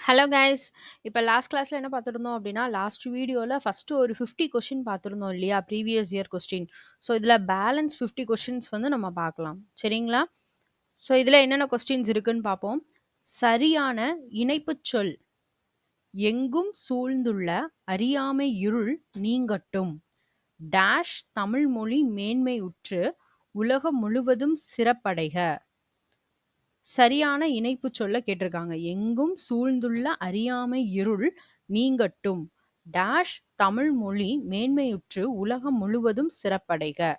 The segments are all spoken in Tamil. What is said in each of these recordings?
Hello guys. இப்ப லாஸ்ட் கிளாஸ்ல என்ன பார்த்துருந்தோம் அப்டின்னா, லாஸ்ட் வீடியோல ஃபர்ஸ்ட்டு ஒரு 50 கொஸ்டின் பார்த்துருந்தோம் இல்லையா? Previous year question. ஸோ, இதுல பேலன்ஸ் 50 கொஸ்டின்ஸ் வந்து நம்ம பார்க்கலாம். சரிங்களா? ஸோ, இதுல என்னென்ன கொஸ்டின்ஸ் இருக்குன்னு பார்ப்போம். சரியான இணைப்புச் சொல். எங்கும் சூழ்ந்துள்ள அறியாமை இருள் நீங்கட்டும். டேஷ் தமிழ் மொழி மேன்மையுற்று உலகம் முழுவதும் சிறப்படைக. சரியான இணைப்புச் சொல்ல கேட்டிருக்காங்க. எங்கும் சூழ்ந்துள்ள அறியாமை இருள் நீங்கட்டும். டேஷ் தமிழ் மொழி மேன்மையுற்று உலகம் முழுவதும் சிறப்படைக.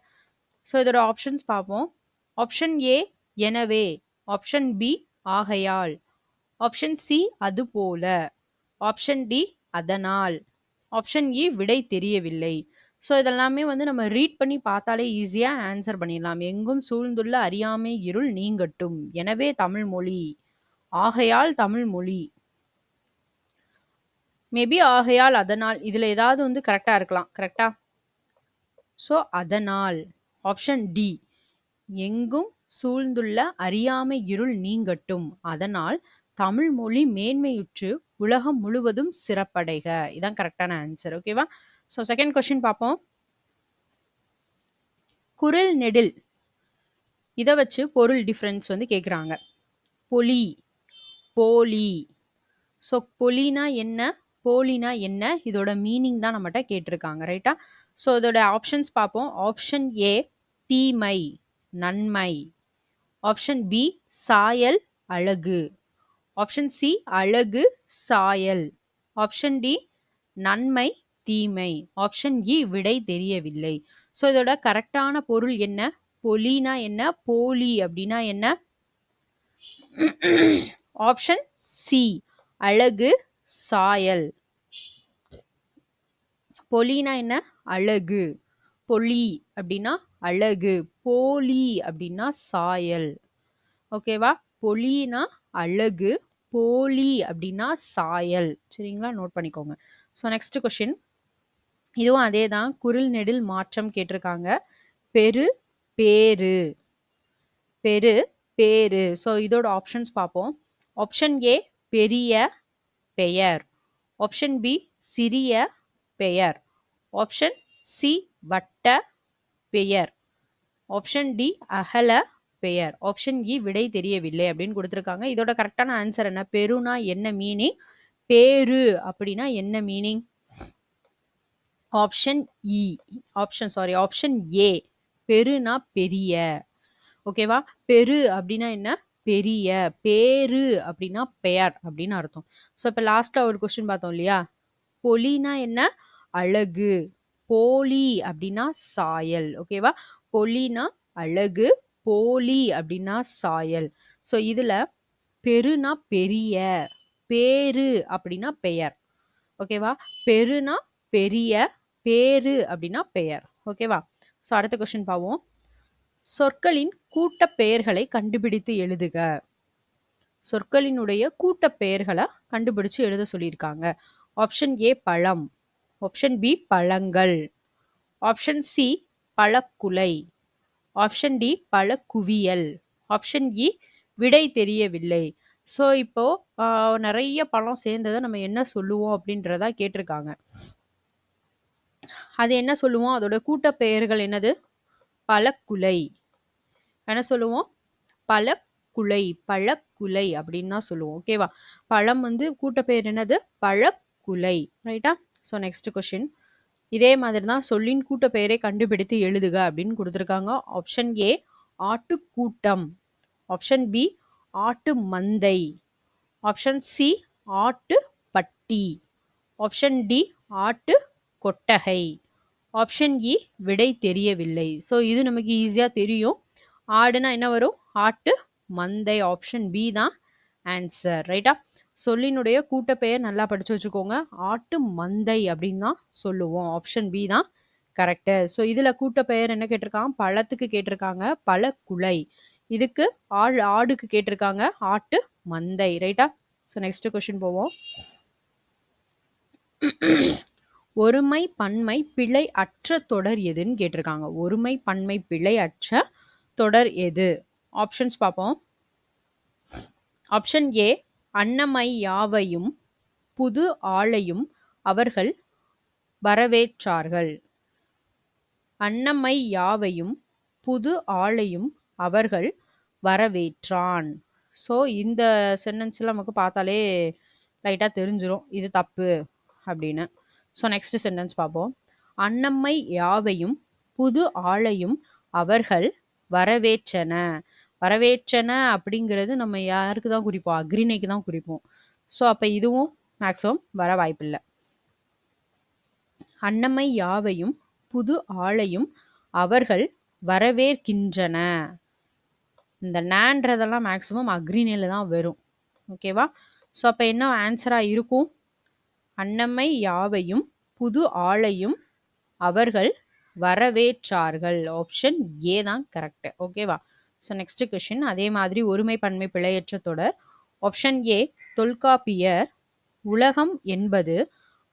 ஸோ இதோட ஆப்ஷன்ஸ் பார்ப்போம். ஆப்ஷன் ஏ எனவே, ஆப்ஷன் பி ஆகையால், ஆப்ஷன் சி அதுபோல, ஆப்ஷன் டி அதனால், ஆப்ஷன் இ விடை தெரியவில்லை. ஸோ இதெல்லாமே வந்து நம்ம ரீட் பண்ணி பார்த்தாலே ஈஸியா ஆன்சர் பண்ணிடலாம். எங்கும் சூழ்ந்துள்ள அறியாமை இருள் நீங்கட்டும். எனவே தமிழ் மொழி. ஆகையால் தமிழ் மொழி. மேபி ஆகையால் அதனால் இதுல ஏதாவது வந்து கரெக்டா இருக்கலாம். கரெக்டா? ஸோ அதனால் ஆப்ஷன் டி. எங்கும் சூழ்ந்துள்ள அறியாமை இருள் நீங்கட்டும். அதனால் தமிழ் மொழி மேன்மையுற்று உலகம் முழுவதும் சிறப்படைக. இதான் கரெக்டான ஆன்சர். ஓகேவா? ஸோ செகண்ட் கொஸ்டின் பார்ப்போம். குரில் நெடில் இதை வச்சு பொருள் டிஃபரன்ஸ் வந்து கேட்குறாங்க. பொலி, போலி. ஸோ பொலினா என்ன, போலினா என்ன, இதோட மீனிங் தான் நம்மகிட்ட கேட்டிருக்காங்க. ரைட்டா? ஸோ இதோட ஆப்ஷன்ஸ் பார்ப்போம். ஆப்ஷன் ஏ தீமை, நன்மை. ஆப்ஷன் பி சாயல், அழகு. ஆப்ஷன் சி அழகு, சாயல். ஆப்ஷன் டி நன்மை, தீமை. ஆப்ஷன் இ விடை தெரியவில்லை. ஸோ இதோட கரெக்டான பொருள் என்ன? பொலினா என்ன, போலி அப்படின்னா என்ன? ஆப்ஷன் சி அழகு, சாயல். பொலினா என்ன? அழகு. பொலி அப்படின்னா அழகு, போலி அப்படின்னா சாயல். ஓகேவா? பொலினா அழகு, போலி அப்படின்னா சாயல். சரிங்களா? நோட் பண்ணிக்கோங்க. So next question. இதுவும் அதே தான். குரில் நெடில் மாற்றம் கேட்டிருக்காங்க. பெரு, பேரு. பெரு, பேரு. ஸோ இதோட ஆப்ஷன்ஸ் பார்ப்போம். ஆப்ஷன் ஏ பெரிய, பெயர். ஆப்ஷன் பி சிறிய, பெயர். ஆப்ஷன் சி வட்ட, பெயர். ஆப்ஷன் டி அகல, பெயர். ஆப்ஷன் இ விடை தெரியவில்லை அப்படின்னு கொடுத்துருக்காங்க. இதோட கரெக்டான ஆன்சர் என்ன? பெருனா என்ன மீனிங், பேரு அப்படின்னா என்ன meaning? Option E, option A பெருனா பெரிய. ஓகேவா? பெரு அப்படின்னா என்ன? பெரிய. பேரு அப்படின்னா பெயர் அப்படின்னு அர்த்தம். ஸோ இப்போ லாஸ்டா ஒரு கொஸ்டின் பார்த்தோம் இல்லையா? பொலினா என்ன? அழகு. போலி அப்படின்னா சாயல். ஓகேவா? பொலினா அழகு, போலி அப்படின்னா சாயல். ஸோ இதுல பெருனா பெரிய, பேரு அப்படின்னா பெயர். ஓகேவா? பெருனா பெரிய, பேரு அப்படின்னா பெயர். ஓகேவா? ஸோ அடுத்த கொஸ்டின் பார்ப்போம். சொற்களின் கூட்ட பெயர்களை கண்டுபிடித்து எழுதுக. சொற்களினுடைய கூட்ட பெயர்களை கண்டுபிடிச்சு எழுத சொல்லியிருக்காங்க. ஆப்ஷன் ஏ பழம், ஆப்ஷன் பி பழங்கள், ஆப்ஷன் சி பழக்குலை, ஆப்ஷன் டி பழக்குவியல், ஆப்ஷன் இ விடை தெரியவில்லை. ஸோ இப்போ நிறைய பழம் சேர்ந்ததை நம்ம என்ன சொல்லுவோம் அப்படின்றதா கேட்டிருக்காங்க. அது என்ன சொல்லுவோம்? அதோட கூட்ட பெயர்கள் என்னது? பழக்குலை. என்ன சொல்லுவோம்? பழக்குலை, பழக்குலை அப்படின்னு தான் சொல்லுவோம். ஓகேவா? பழம் வந்து கூட்ட பெயர் என்னது? பழக்குலை. ரைட்டா? So next question. இதே மாதிரி தான் சொல்லின் கூட்ட பெயரை கண்டுபிடித்து எழுதுக அப்படின்னு கொடுத்துருக்காங்க. ஆப்ஷன் ஏ ஆட்டுக்கூட்டம், ஆப்ஷன் பி ஆட்டு மந்தை, ஆப்ஷன் சி ஆட்டு பட்டி, ஆப்ஷன் டி ஆட்டு கொட்டகை, ஆப்ஷன் இ விடை தெரியவில்லை. ஸோ இது நமக்கு ஈஸியா தெரியும். ஆடுனா என்ன வரும்? ஆட்டு மந்தை. ஆப்ஷன் பி தான் ஆன்சர். ரைட்டா? சொல்லினுடைய கூட்டப்பெயர் நல்லா படிச்சு வச்சுக்கோங்க. ஆட்டு மந்தை அப்படின்னு தான் சொல்லுவோம். ஆப்ஷன் பி தான் கரெக்ட். ஸோ இதுல கூட்டப்பெயர் என்ன கேட்டிருக்காங்க? பழத்துக்கு கேட்டிருக்காங்க பழக்குலை. இதுக்கு ஆடுக்கு கேட்டிருக்காங்க ஆட்டு மந்தை. ரைட்டா? ஸோ நெக்ஸ்ட் கொஸ்டின் போவோம். ஒருமை பன்மை பிழை அற்ற தொடர் எதுன்னு கேட்டிருக்காங்க. ஒருமை பன்மை பிழை அற்ற தொடர் எது? ஆப்ஷன்ஸ் பார்ப்போம். ஆப்ஷன் ஏ அன்னமை யாவையும் புது ஆளையும் அவர்கள் வரவேற்றார்கள். அன்னமை யாவையும் புது ஆளையும் அவர்கள் வரவேற்றான். ஸோ இந்த சென்டென்ஸ்லாம் நமக்கு பார்த்தாலே லைட்டாக தெரிஞ்சிடும் இது தப்பு அப்படின்னு. ஸோ நெக்ஸ்ட் சென்டென்ஸ் பார்ப்போம். அன்னம்மை யாவையும் புது ஆளையும் அவர்கள் வரவேற்றன. வரவேற்றன அப்படிங்கிறது நம்ம யாருக்கு தான் குறிப்போம்? அக்ரிணைக்கு தான் குறிப்போம். ஸோ அப்போ இதுவும் மேக்ஸிமம் வர வாய்ப்பில்லை. அன்னமை யாவையும் புது ஆளையும் அவர்கள் வரவேற்கின்றன. இந்த நான்றதெல்லாம் மேக்ஸிமம் அக்ரிணையில தான் வரும். ஓகேவா? ஸோ அப்போ என்ன ஆன்சராக இருக்கும்? அன்னமை யாவையும் புது ஆளையும் அவர்கள் வரவேற்றார்கள். ஆப்ஷன் ஏ தான் கரெக்ட். ஓகேவா? ஸோ நெக்ஸ்ட் கொஸ்டின் அதே மாதிரி ஒருமை பன்மை பிழையற்ற தொடர். ஆப்ஷன் ஏ தொல்காப்பியர் உலகம் என்பது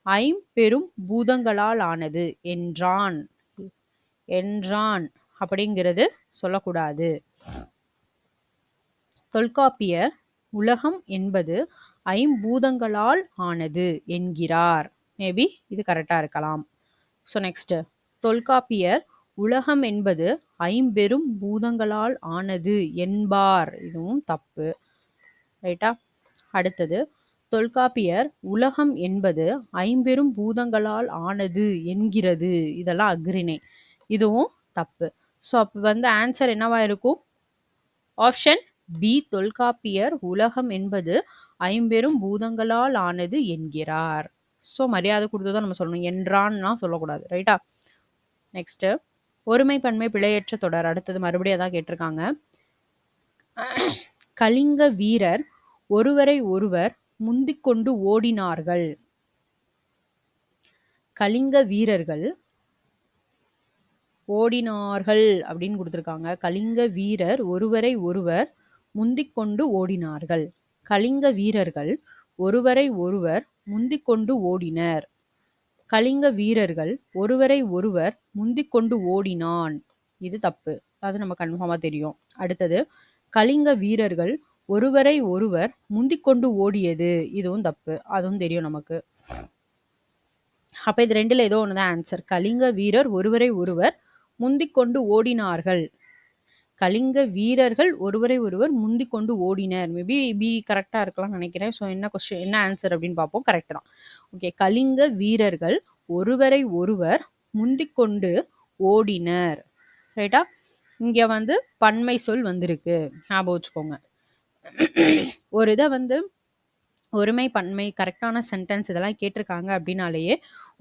ஐம்பெரும் பூதங்களால் ஆனது என்றான். என்றான் அப்படிங்கிறது சொல்லக்கூடாது. தொல்காப்பியர் உலகம் என்பது ஐம்பூதங்களால் ஆனது என்கிறார். மேபி இது கரெக்டா இருக்கலாம். ஸோ நெக்ஸ்ட் தொல்காப்பியர் உலகம் என்பது ஐம்பெரும் பூதங்களால் ஆனது என்பார். இதுவும் தப்பு. ரைட்டா? அடுத்தது தொல்காப்பியர் உலகம் என்பது ஐம்பெரும் பூதங்களால் ஆனது என்கிறது. இதெல்லாம் அக்ரிணை. இதுவும் தப்பு. ஸோ அப்போ வந்து ஆன்சர் என்னவா இருக்கும்? ஆப்ஷன் பி தொல்காப்பியர் உலகம் என்பது ஐம்பெரும் பூதங்களால் ஆனது என்கிறார். ஸோ மரியாதை கொடுத்து தான் நம்ம சொல்லணும், என்றான்னா சொல்லக்கூடாது. ரைட்டா? நெக்ஸ்ட் ஒருமை பன்மை பிழையற்ற தொடர். அடுத்தது மறுபடியும் அதான் கேட்டிருக்காங்க. கலிங்க வீரர் ஒருவரை ஒருவர் முந்திக்கொண்டு ஓடினார்கள். கலிங்க வீரர்கள் ஓடினார்கள் அப்படின்னு கொடுத்துருக்காங்க. கலிங்க வீரர் ஒருவரை ஒருவர் முந்திக்கொண்டு ஓடினார்கள். கலிங்க வீரர்கள் ஒருவரை ஒருவர் முந்திக்கொண்டு ஓடினர். கலிங்க வீரர்கள் ஒருவரை ஒருவர் முந்திக்கொண்டு ஓடினான். இது தப்பு. அது நம்ம கன்ஃபார்மா தெரியும். அடுத்தது கலிங்க வீரர்கள் ஒருவரை ஒருவர் முந்திக்கொண்டு ஓடியது. இதுவும் தப்பு. அதுவும் தெரியும் நமக்கு. அப்ப இது ரெண்டுல ஏதோ ஒண்ணுதான் ஆன்சர். கலிங்க வீரர் ஒருவரை ஒருவர் முந்திக்கொண்டு ஓடினார்கள். கலிங்க வீரர்கள் ஒருவரை ஒருவர் முந்திக்கொண்டு ஓடினர். மேபி பி கரெக்டா இருக்கலாம் நினைக்கிறேன். ஸோ என்ன கொஸ்டின், என்ன ஆன்சர் அப்படின்னு பார்ப்போம். கரெக்ட் தான். ஓகே, கலிங்க வீரர்கள் ஒருவரை ஒருவர் முந்திக்கொண்டு ஓடினர். ரைட்டா? இங்க வந்து பன்மை சொல் வந்திருக்கு, ஞாபகம் வச்சுக்கோங்க. ஒரு இதை வந்து ஒருமை பன்மை கரெக்டான சென்டென்ஸ் இதெல்லாம் கேட்டிருக்காங்க அப்படின்னாலேயே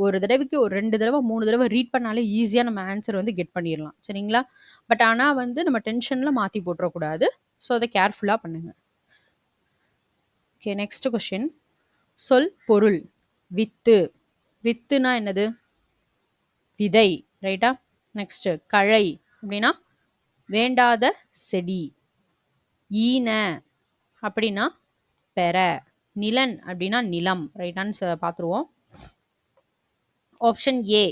ஒரு தடவைக்கு ஒரு 2 தடவை 3 தடவை ரீட் பண்ணாலே ஈஸியாக நம்ம ஆன்சர் வந்து கெட் பண்ணிடலாம். சரிங்களா? பட் ஆனால் வந்து நம்ம டென்ஷனில் மாற்றி போட்டுறக்கூடாது. ஸோ அதை கேர்ஃபுல்லாக பண்ணுங்க. Okay, next question. சொல் பொருள். வித்து. வித்துனா என்னது? விதை. ரைட்டா? நெக்ஸ்ட் களை அப்படின்னா வேண்டாத செடி. ஈன அப்படின்னா பெற. நிலன் அப்படின்னா நிலம். ரைட்டான்னு பார்த்துருவோம். ஆப்ஷன் ஏ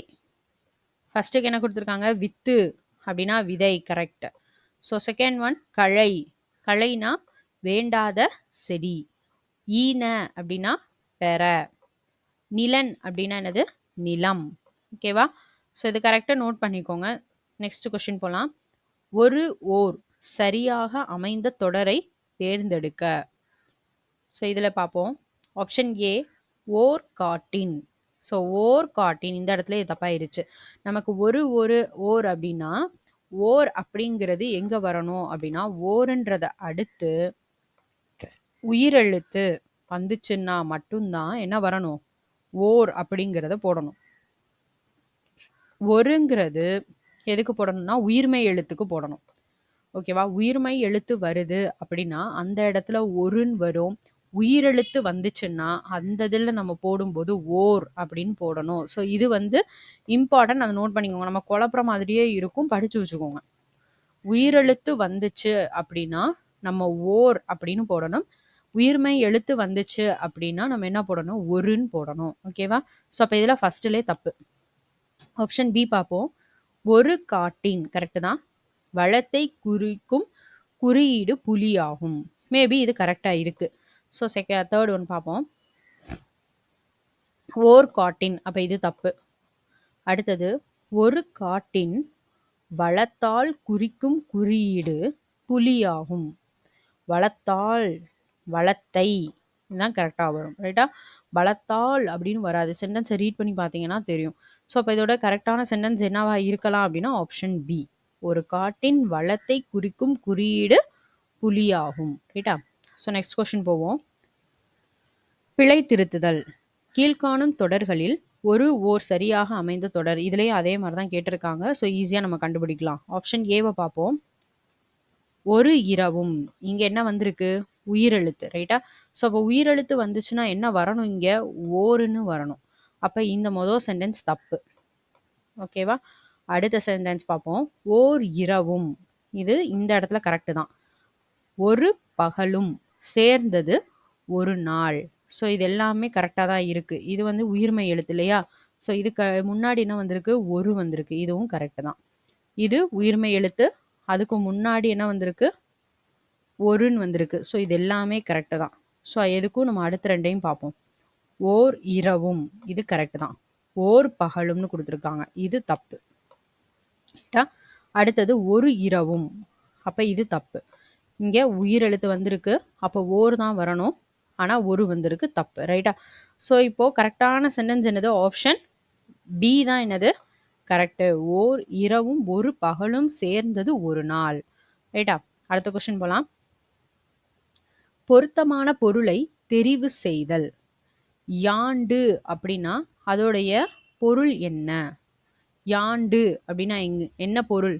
ஃபர்ஸ்ட்டுக்கு என்ன கொடுத்துருக்காங்க? வித்து அப்படின்னா விதை. கரெக்ட். ஸோ செகண்ட் ஒன் களை. களைனா வேண்டாத செடி. ஈன அப்படின்னா பெற. நிலன் அப்படின்னா என்னது? நிலம். ஓகேவா? ஸோ இது கரெக்டாக நோட் பண்ணிக்கோங்க. நெக்ஸ்ட் கொஸ்டின் போகலாம். ஒரு ஓர் சரியாக அமைந்த தொடரை தேர்ந்தெடுக்க. ஸோ இதில் பார்ப்போம். ஆப்ஷன் ஏ ஓர் காட்டின். ஸோ ஓர் காட்டின் இந்த இடத்துல இது தப்பாயிருச்சு. நமக்கு ஒரு ஓர் அப்படின்னா ஓர் அப்படிங்கிறது எங்க வரணும் அப்படின்னா ஓருன்றத அடுத்து உயிரெழுத்து வந்துச்சுன்னா மட்டும்தான் என்ன வரணும்? ஓர் அப்படிங்கிறத போடணும். ஒருங்கிறது எதுக்கு போடணும்னா உயிர்மை எழுத்துக்கு போடணும். ஓகேவா? உயிர்மை எழுத்து வருது அப்படின்னா அந்த இடத்துல ஒருன்னு வரும். உயிரெழுத்து வந்துச்சுன்னா அந்த இதில் நம்ம போடும்போது ஓர் அப்படின்னு போடணும். ஸோ இது வந்து இம்பார்ட்டன்ட், அதை நோட் பண்ணிக்கோங்க. நம்ம குழப்புற மாதிரியே இருக்கும், படிச்சு வச்சுக்கோங்க. உயிரெழுத்து வந்துச்சு அப்படின்னா நம்ம ஓர் அப்படின்னு போடணும். உயிர்மை எழுத்து வந்துச்சு அப்படின்னா நம்ம என்ன போடணும்? ஒருன்னு போடணும். ஓகேவா? ஸோ அப்போ இதில் ஃபர்ஸ்ட்லே தப்பு. ஆப்ஷன் பி பார்ப்போம். ஒரு காட்டின். கரெக்டு தான். வளத்தை குறிக்கும் குறியீடு புலியாகும். மேபி இது கரெக்டாக இருக்கு. ஸோ தேர்ட் ஒன் பார்ப்போம். ஓர் காட்டின், அப்போ இது தப்பு. அடுத்தது, ஒரு காட்டின் வளத்தால் குறிக்கும் குறியீடு புலியாகும். வளத்தால், வளத்தை தான் கரெக்டாக வரும். ரைட்டா? வளத்தால் அப்படின்னு வராது. சென்டென்ஸை ரீட் பண்ணி பார்த்தீங்கன்னா தெரியும். ஸோ அப்போ இதோட கரெக்டான சென்டென்ஸ் என்னவா இருக்கலாம் அப்படின்னா ஆப்ஷன் பி. ஒரு காட்டின் வளத்தை குறிக்கும் குறியீடு புலியாகும். ரைட்டா? ஸோ நெக்ஸ்ட் கொஸ்டின் போவோம். பிழை திருத்துதல். கீழ்காணும் தொடர்களில் ஓர் சரியாக அமைந்த தொடர். இதுலேயும் அதே மாதிரி தான் கேட்டிருக்காங்க. ஸோ ஈஸியாக நம்ம கண்டுபிடிக்கலாம். ஆப்ஷன் ஏவை பார்ப்போம். ஒரு இரவும், இங்க என்ன வந்திருக்கு? உயிரெழுத்து. ரைட்டா? ஸோ அப்போ உயிரெழுத்து வந்துச்சுன்னா என்ன வரணும்? இங்க ஓருன்னு வரணும். அப்ப இந்த மொதல் சென்டென்ஸ் தப்பு. ஓகேவா? அடுத்த சென்டென்ஸ் பார்ப்போம். ஓர் இரவும், இது இந்த இடத்துல கரெக்டு தான். ஒரு பகலும் சேர்ந்தது ஒரு நாள். ஸோ இது எல்லாமே கரெக்டாக தான் இருக்கு. இது வந்து உயிர்மை எழுத்து இல்லையா? ஸோ இதுக்கு முன்னாடி என்ன வந்திருக்கு? ஒரு வந்திருக்கு. இதுவும் கரெக்டு தான். இது உயிர்மை எழுத்து. அதுக்கு முன்னாடி என்ன வந்திருக்கு? ஒருன்னு வந்திருக்கு. ஸோ இது எல்லாமே கரெக்டு தான். ஸோ எதுக்கும் நம்ம அடுத்த ரெண்டையும் பார்ப்போம். ஓர் இரவும், இது கரெக்டு தான். ஓர் பகலும்னு கொடுத்துருக்காங்க, இது தப்பு. அடுத்தது ஒரு இரவும், அப்போ இது தப்பு. இங்கே உயிரெழுத்து வந்திருக்கு, அப்போ ஓர் தான் வரணும். ஆனால் ஒரு வந்திருக்கு, தப்பு. ரைட்டா? ஸோ இப்போது கரெக்டான சென்டென்ஸ் என்னது? ஆப்ஷன் பி தான் என்னது? கரெக்டு. ஓர் இரவும் ஒரு பகலும் சேர்ந்தது ஒரு நாள். ரைட்டா? அடுத்த கொஸ்டின் போகலாம். பொருத்தமான பொருளை தெரிவு செய்தல். யாண்டு அப்படின்னா அதோடைய பொருள் என்ன? யாண்டு அப்படின்னா என்ன பொருள்?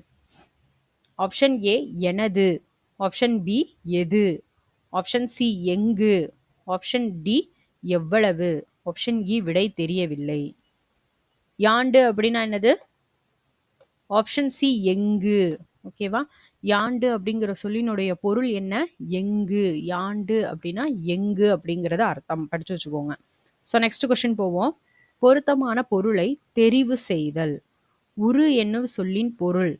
ஆப்ஷன் ஏ எனது, ஆப்ஷன் பி எது, ஆப்ஷன் சி எங்கு, ஆப்ஷன் டி எவ்வளவு, ஆப்ஷன் இ விடை தெரியவில்லை. யாண்டு அப்படின்னா என்னது? ஆப்ஷன் சி எங்கு. ஓகேவா? யாண்டு அப்படிங்கிற சொல்லினுடைய பொருள் என்ன? எங்கு. யாண்டு அப்படின்னா எங்கு அப்படிங்கிறத அர்த்தம் படிச்சு வச்சுக்கோங்க. ஸோ நெக்ஸ்ட் கொஸ்டின் போவோம். பொருத்தமான பொருளை தெரிவு செய்தல். உரு என்னும் சொல்லின் பொருள்.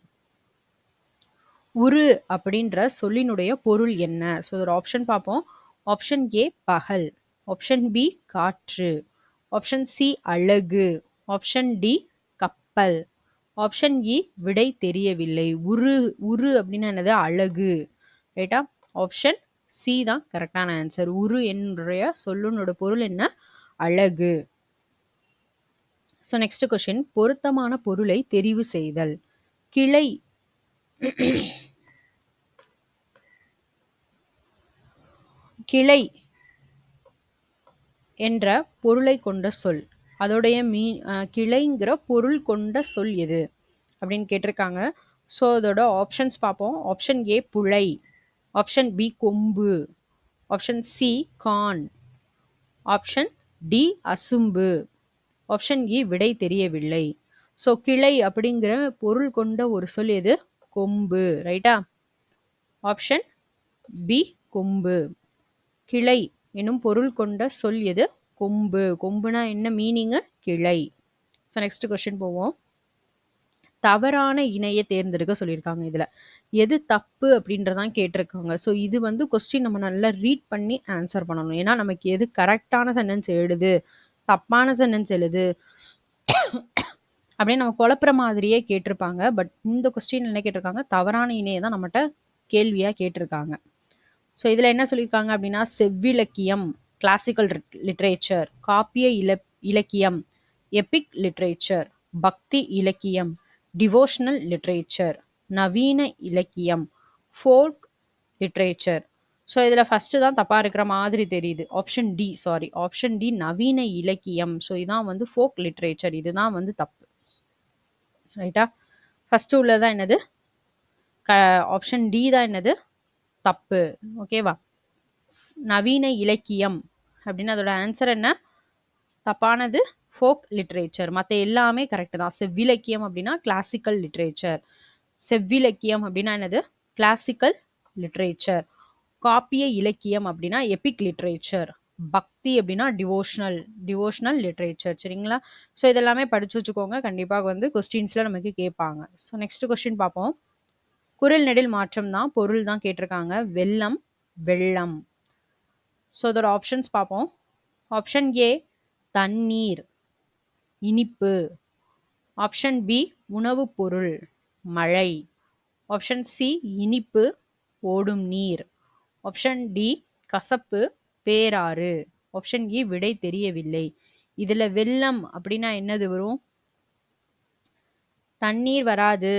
உரு அப்படின்ற சொல்லினுடைய பொருள் என்ன? ஸோ ஒரு ஆப்ஷன் பார்ப்போம். ஆப்ஷன் ஏ பகல், ஆப்ஷன் பி காற்று, ஆப்ஷன் சி அழகு, ஆப்ஷன் டி கப்பல், ஆப்ஷன் இ விடை தெரியவில்லை. உரு, உரு அப்படின்னா என்னது? அழகு. ரைட்டா? ஆப்ஷன் சி தான் கரெக்டான ஆன்சர். உரு என்னுடைய சொல்லுனோட பொருள் என்ன? அழகு. So next question. பொருத்தமான பொருளை தெரிவு செய்தல். கிளை கிளை என்ற பொருளை கொண்ட சொல். அதோடைய கிளைங்கிற பொருள் கொண்ட சொல் எது அப்படின்னு கேட்டிருக்காங்க. ஸோ அதோட ஆப்ஷன்ஸ் பார்ப்போம். ஆப்ஷன் ஏ புழை, ஆப்ஷன் பி கொம்பு, ஆப்ஷன் சி கான், ஆப்ஷன் டி அசும்பு, ஆப்ஷன் இ விடை தெரியவில்லை. ஸோ கிளை அப்படிங்கிற பொருள் கொண்ட ஒரு சொல் எது? கொம்பு. ரைட்டா? ஆப்ஷன் பி கொம்பு. கிளை எனும் பொருள் கொண்ட சொல் எது? கொம்பு. கொம்புனா என்ன மீனிங்கு? கிளை. ஸோ நெக்ஸ்ட் கொஸ்டின் போவோம். தவறான இணையை தேர்ந்தெடுக்க சொல்லியிருக்காங்க. இதில் எது தப்பு அப்படின்றதான் கேட்டிருக்காங்க. ஸோ இது வந்து கொஸ்டின் நம்ம நல்லா ரீட் பண்ணி ஆன்சர் பண்ணணும். ஏன்னா நமக்கு எது கரெக்டான சென்டென்ஸ் எழுது, தப்பான சென்டென்ஸ் எழுது அப்படின்னு நம்ம குழப்புற மாதிரியே கேட்டிருப்பாங்க. பட் இந்த கொஸ்டின் என்ன கேட்டிருக்காங்க? தவறான இணையை தான் நம்மகிட்ட கேள்வியாக கேட்டிருக்காங்க. ஸோ இதில் என்ன சொல்லியிருக்காங்க அப்படின்னா செவ்விலக்கியம் கிளாசிக்கல் லிட்ரேச்சர், காப்பிய இலக்கியம் எபிக் லிட்ரேச்சர், பக்தி இலக்கியம் டிவோஷனல் லிட்ரேச்சர், நவீன இலக்கியம் ஃபோல்க் லிட்ரேச்சர். ஸோ இதில் ஃபஸ்ட்டு தான் தப்பாக இருக்கிற மாதிரி தெரியுது. Option D, sorry, option D நவீன இலக்கியம். ஸோ இதான் வந்து ஃபோக் லிட்ரேச்சர். இதுதான் வந்து தப்பு. ரைட்டா? ஃபஸ்ட்டு உள்ளதான் என்னது? ஆப்ஷன் டி தான் என்னது? தப்பு. ஓகேவா? நவீன இலக்கியம் அப்படின்னு அதோட ஆன்சர் என்ன? தப்பானது ஃபோக் லிட்ரேச்சர். மற்ற எல்லாமே கரெக்டு தான். செவ்விலக்கியம் அப்படின்னா கிளாசிக்கல் லிட்ரேச்சர். செவ்விலக்கியம் அப்படின்னா என்னது? Classical literature. காப்பிய இலக்கியம் அப்படின்னா எபிக் லிட்ரேச்சர். பக்தி அப்படின்னா டிவோஷனல் லிட்ரேச்சர். சரிங்களா? ஸோ இதெல்லாமே படிச்சு வச்சுக்கோங்க. கண்டிப்பாக வந்து கொஸ்டின்ஸில் நமக்கு கேட்பாங்க. ஸோ நெக்ஸ்ட் கொஸ்டின் பார்ப்போம். குரல் நெடில் மாற்றம் தான் பொருள் தான் கேட்டிருக்காங்க. வெள்ளம், வெள்ளம். ஸோ அதோட ஆப்ஷன்ஸ் பார்ப்போம். ஆப்ஷன் ஏ தண்ணீர், இனிப்பு. ஆப்ஷன் பி உணவுப் பொருள், மழை. ஆப்ஷன் சி இனிப்பு, ஓடும் நீர். ஆப்ஷன் டி கசப்பு, பேராறு. ஆப்ஷன் இ விடை தெரியவில்லை. இதுல வெள்ளம் அப்படின்னா என்னது வரும்? தண்ணீர் வராது,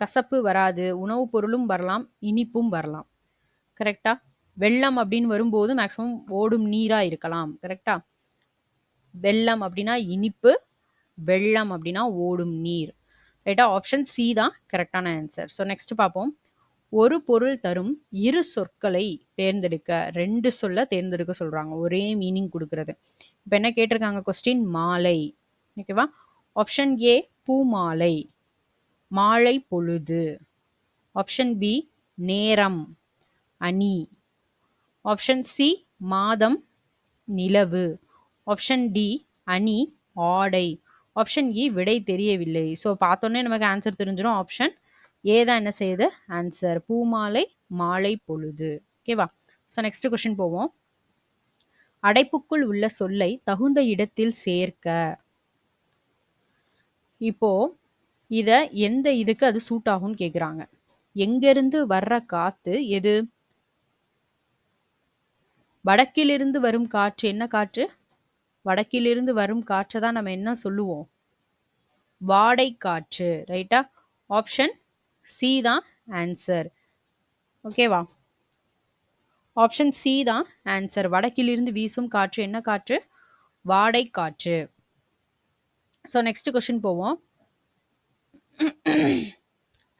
கசப்பு வராது, உணவுப் பொருளும் வரலாம், இனிப்பும் வரலாம். கரெக்டா? வெள்ளம் அப்படின்னு வரும்போது மேக்ஸிமம் ஓடும் நீரா இருக்கலாம். கரெக்டா? வெள்ளம் அப்படின்னா இனிப்பு, வெள்ளம் அப்படின்னா ஓடும் நீர். ரைட்டா? ஆப்ஷன் சி தான் கரெக்டான ஆன்சர். ஸோ நெக்ஸ்ட் பார்ப்போம். ஒரு பொருள் தரும் இரு சொற்களை தேர்ந்தெடுக்க, 2 சொல்ல தேர்ந்தெடுக்க சொல்றாங்க. ஒரே மீனிங் கொடுக்கறது. இப்போ என்ன கேட்டிருக்காங்க கொஸ்டின்? மாலை. ஓகேவா? ஆப்ஷன் ஏ பூமாலை, மாலை பொழுது. ஆப்ஷன் பி நேரம், அணி. ஆப்ஷன் சி மாதம், நிலவு. ஆப்ஷன் டி அணி, ஆடை. ஆப்ஷன் இ விடை தெரியவில்லை. ஸோ பார்த்தோன்னே நமக்கு ஆன்சர் தெரிஞ்சிடும். ஆப்ஷன் ஏ தான் என்ன செய்யுது ஆன்சர். பூமாலை, மாலை பொழுது. ஓகேவா? ஸோ நெக்ஸ்ட் கொஸ்டின் போவோம். அடைப்புக்குள் உள்ள சொல்லை தகுந்த இடத்தில் சேர்க்க. இப்போ இத எந்த இதுக்கு அது சூட் ஆகும்னு கேக்குறாங்க. எங்கிருந்து வர்ற காத்து எது? வடக்கிலிருந்து வரும் காற்று என்ன காற்று? வடக்கிலிருந்து வரும் காற்றை தான் நம்ம என்ன சொல்லுவோம்? வாடை காற்று. ரைட்டா? ஆப்ஷன் சி தான் ஆன்சர். ஓகேவா? ஆப்ஷன் சி தான் ஆன்சர். வடக்கிலிருந்து வீசும் காற்று என்ன காற்று? வாடை காற்று. ஸோ நெக்ஸ்ட் கொஸ்டின் போவோம்.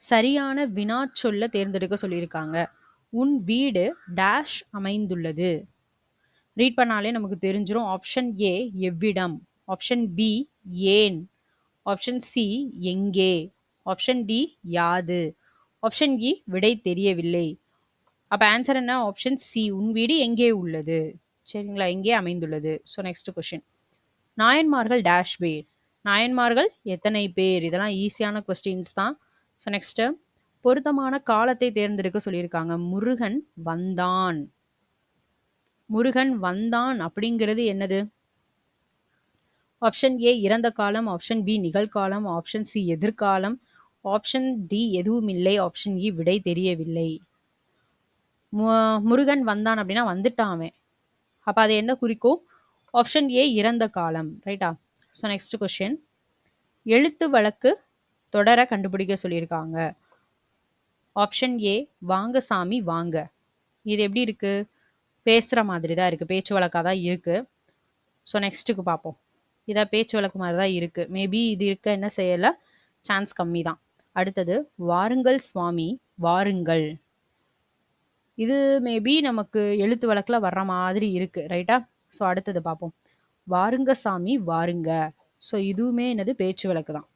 சரியான வினா சொல்ல தேர்ந்தெடுக்க சொல்லியிருக்காங்க. உன் வீடு டேஷ் அமைந்துள்ளது. ரீட் பண்ணாலே நமக்கு தெரிஞ்சிடும். ஆப்ஷன் ஏ எவ்விடம். ஆப்ஷன் பி ஏன். ஆப்ஷன் சி எங்கே. ஆப்ஷன் டி யாது. ஆப்ஷன் இ விடை தெரியவில்லை. அப்ப ஆன்சர் என்ன? ஆப்ஷன் சி உன் வீடு எங்கே உள்ளது. சரிங்களா? எங்கே அமைந்துள்ளது. So next question. நாயன்மார்கள் டேஷ் பேர். நாயன்மார்கள் எத்தனை பேர்? இதெல்லாம் ஈஸியான கொஸ்டின்ஸ் தான். ஸோ நெக்ஸ்ட் பொருத்தமான காலத்தை தேர்ந்தெடுக்க சொல்லியிருக்காங்க. முருகன் வந்தான். முருகன் வந்தான் அப்படிங்கிறது என்னது? ஆப்ஷன் ஏ இறந்த காலம், ஆப்ஷன் பி நிகழ்காலம், ஆப்ஷன் சி எதிர்காலம், ஆப்ஷன் டி எதுவும் இல்லை, ஆப்ஷன் இ விடை தெரியவில்லை. முருகன் வந்தான் அப்படின்னா வந்துட்டான் அவன். அப்ப அது என்ன குறிக்கும்? ஆப்ஷன் ஏ இறந்த காலம். ரைட்டா? So next question. எழுத்து வழக்கு தொடர கண்டுபிடிக்க சொல்லியிருக்காங்க. ஆப்ஷன் ஏ வாங்க சாமி வாங்க. இது எப்படி இருக்கு? பேசுற மாதிரி தான் இருக்கு, பேச்சு வழக்காக தான் இருக்கு. ஸோ நெக்ஸ்ட்டுக்கு பார்ப்போம். இதை பேச்சு வழக்கு மாதிரி தான் இருக்கு. மேபி இது இருக்க என்ன செய்யல, சான்ஸ் கம்மி தான். அடுத்தது வாருங்கள் சுவாமி வாருங்கள். இது மேபி நமக்கு எழுத்து வழக்கில் வர்ற மாதிரி இருக்கு. ரைட்டா? ஸோ அடுத்தது பார்ப்போம். வாருங்க சாமி வாருங்க. ஸோ இதுவுமே என்னது? பேச்சு வழக்கு தான்.